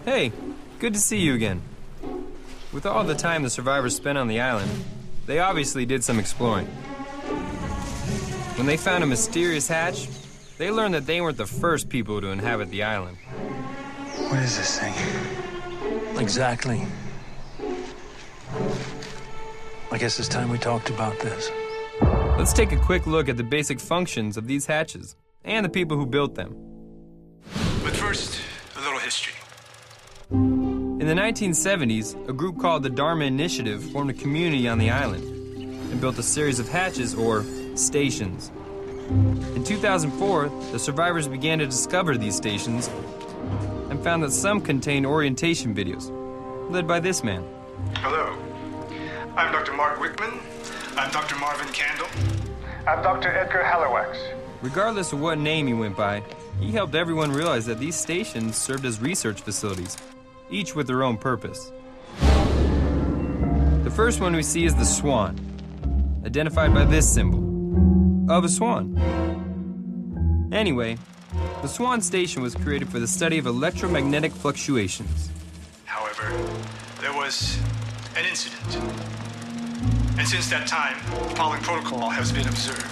Hey, good to see you again. With all the time the survivors spent on the island, they obviously did some exploring. When they found a mysterious hatch, they learned that they weren't the first people to inhabit the island. What is this thing? Exactly. I guess it's time we talked about this. Let's take a quick look at the basic functions of these hatches and the people who built them. But first, a little history. In the 1970s, a group called the Dharma Initiative formed a community on the island and built a series of hatches, or stations. In 2004, the survivors began to discover these stations and found that some contained orientation videos, led by this man. Hello. I'm Dr. Mark Wickman. I'm Dr. Marvin Candle. I'm Dr. Edgar Hallerwax. Regardless of what name he went by, he helped everyone realize that these stations served as research facilities, each with their own purpose. The first one we see is the Swan, identified by this symbol, of a swan. Anyway, the Swan Station was created for the study of electromagnetic fluctuations. However, there was an incident. And since that time, the following protocol has been observed.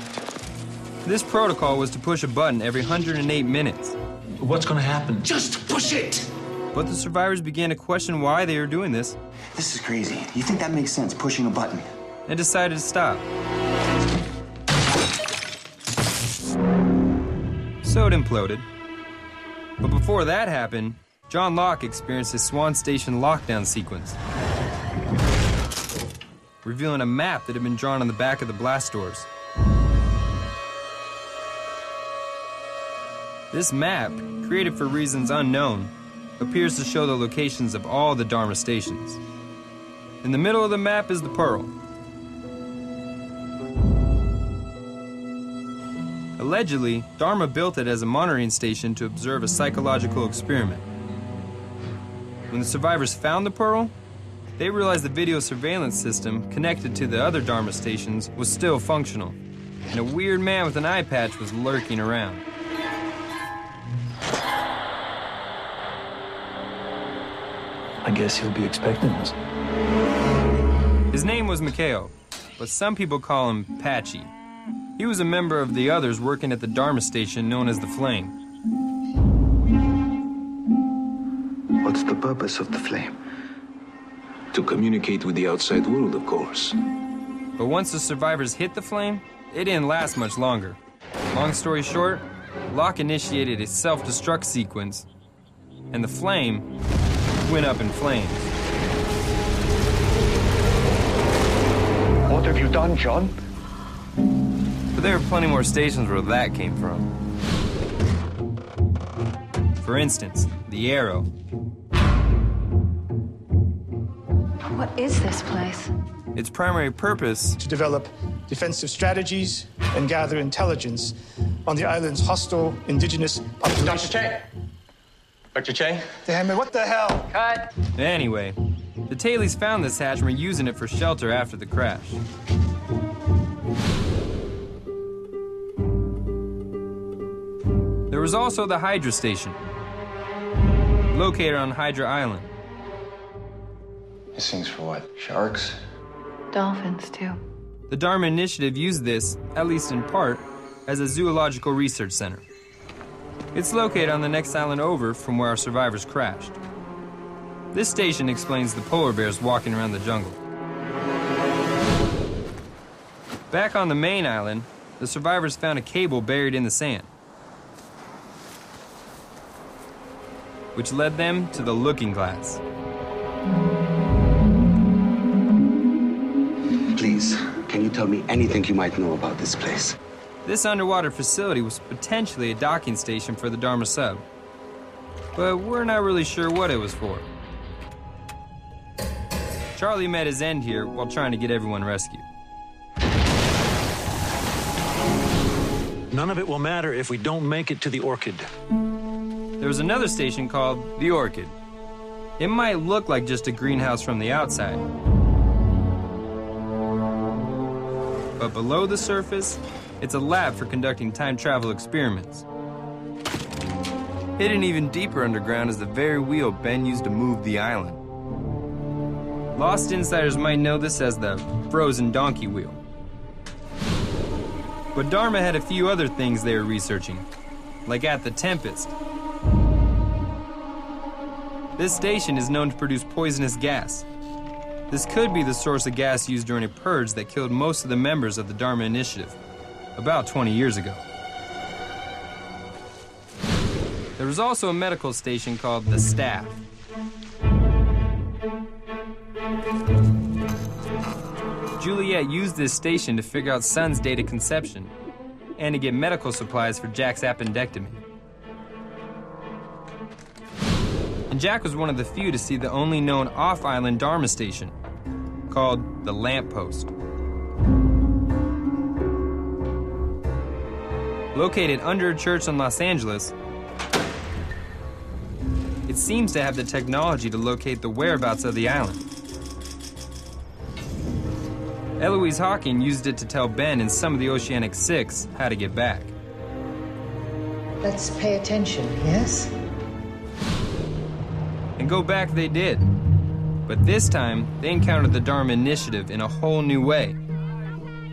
This protocol was to push a button every 108 minutes. What's gonna happen? Just push it! But the survivors began to question why they were doing this This is crazy. You think that makes sense, pushing a button? and decided to stop. So it imploded. But before that happened, John Locke experienced his Swan Station lockdown sequence, revealing a map that had been drawn on the back of the blast doors. This map, created for reasons unknown, appears to show the locations of all the Dharma stations. In the middle of the map is the Pearl. Allegedly, Dharma built it as a monitoring station to observe a psychological experiment. When the survivors found the Pearl, they realized the video surveillance system connected to the other Dharma stations was still functional, and a weird man with an eye patch was lurking around. I guess he'll be expecting us. His name was Mikhail, but some people call him Patchy. He was a member of the others working at the Dharma station known as the Flame. What's the purpose of the flame? To communicate with the outside world, of course. But once the survivors hit the Flame, it didn't last much longer. Long story short, Locke initiated a self-destruct sequence, and the Flame went up in flames. What have you done, John? But there are plenty more stations where that came from. For instance, the Arrow. What is this place? Its primary purpose To develop defensive strategies and gather intelligence on the island's hostile indigenous population. Dr. Che! Dr. Che? Damn it, what the hell? Cut! Anyway, the Tailies found this hatch and were using it for shelter after the crash. There was also the Hydra Station, located on Hydra Island. This thing's for what? Sharks? Dolphins, too. The Dharma Initiative used this, at least in part, as a zoological research center. It's located on the next island over from where our survivors crashed. This station explains the polar bears walking around the jungle. Back on the main island, the survivors found a cable buried in the sand, which led them to the Looking Glass. Please, can you tell me anything you might know about this place? This underwater facility was potentially a docking station for the Dharma sub, but we're not really sure what it was for. Charlie met his end here while trying to get everyone rescued. None of it will matter if we don't make it to the Orchid. There was another station called the Orchid. It might look like just a greenhouse from the outside, but below the surface, it's a lab for conducting time travel experiments. Hidden even deeper underground is the very wheel Ben used to move the island. Lost insiders might know this as the frozen donkey wheel. But Dharma had a few other things they were researching, like at the Tempest. This station is known to produce poisonous gas. This could be the source of gas used during a purge that killed most of the members of the Dharma Initiative, about 20 years ago. There was also a medical station called the Staff. Juliet used this station to figure out Sun's date of conception and to get medical supplies for Jack's appendectomy. And Jack was one of the few to see the only known off-island Dharma station, called the Lamppost. Located under a church in Los Angeles, it seems to have the technology to locate the whereabouts of the island. Eloise Hawking used it to tell Ben and some of the Oceanic Six how to get back. Let's pay attention, yes? And go back they did. But this time, they encountered the Dharma Initiative in a whole new way.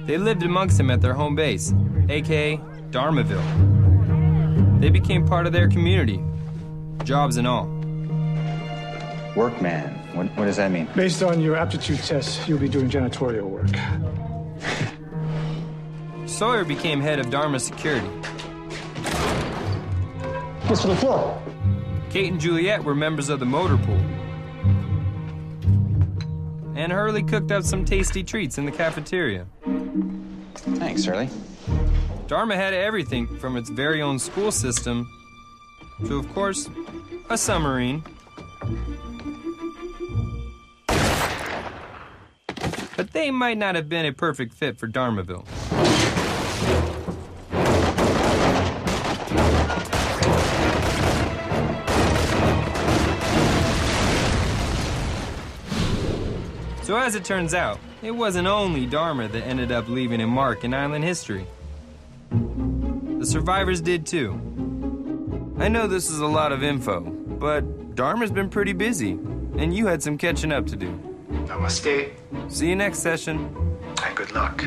They lived amongst them at their home base, aka Dharmaville. They became part of their community, jobs and all. Workman. What does that mean? Based on your aptitude tests, you'll be doing janitorial work. Sawyer became head of Dharma Security. What's for the floor? Kate and Juliet were members of the motor pool. And Hurley cooked up some tasty treats in the cafeteria. Thanks, Hurley. Dharma had everything from its very own school system to, of course, a submarine. But they might not have been a perfect fit for Dharmaville. So as it turns out, it wasn't only Dharma that ended up leaving a mark in island history. The survivors did too. I know this is a lot of info, but Dharma's been pretty busy, and you had some catching up to do. Namaste. See you next session. And good luck.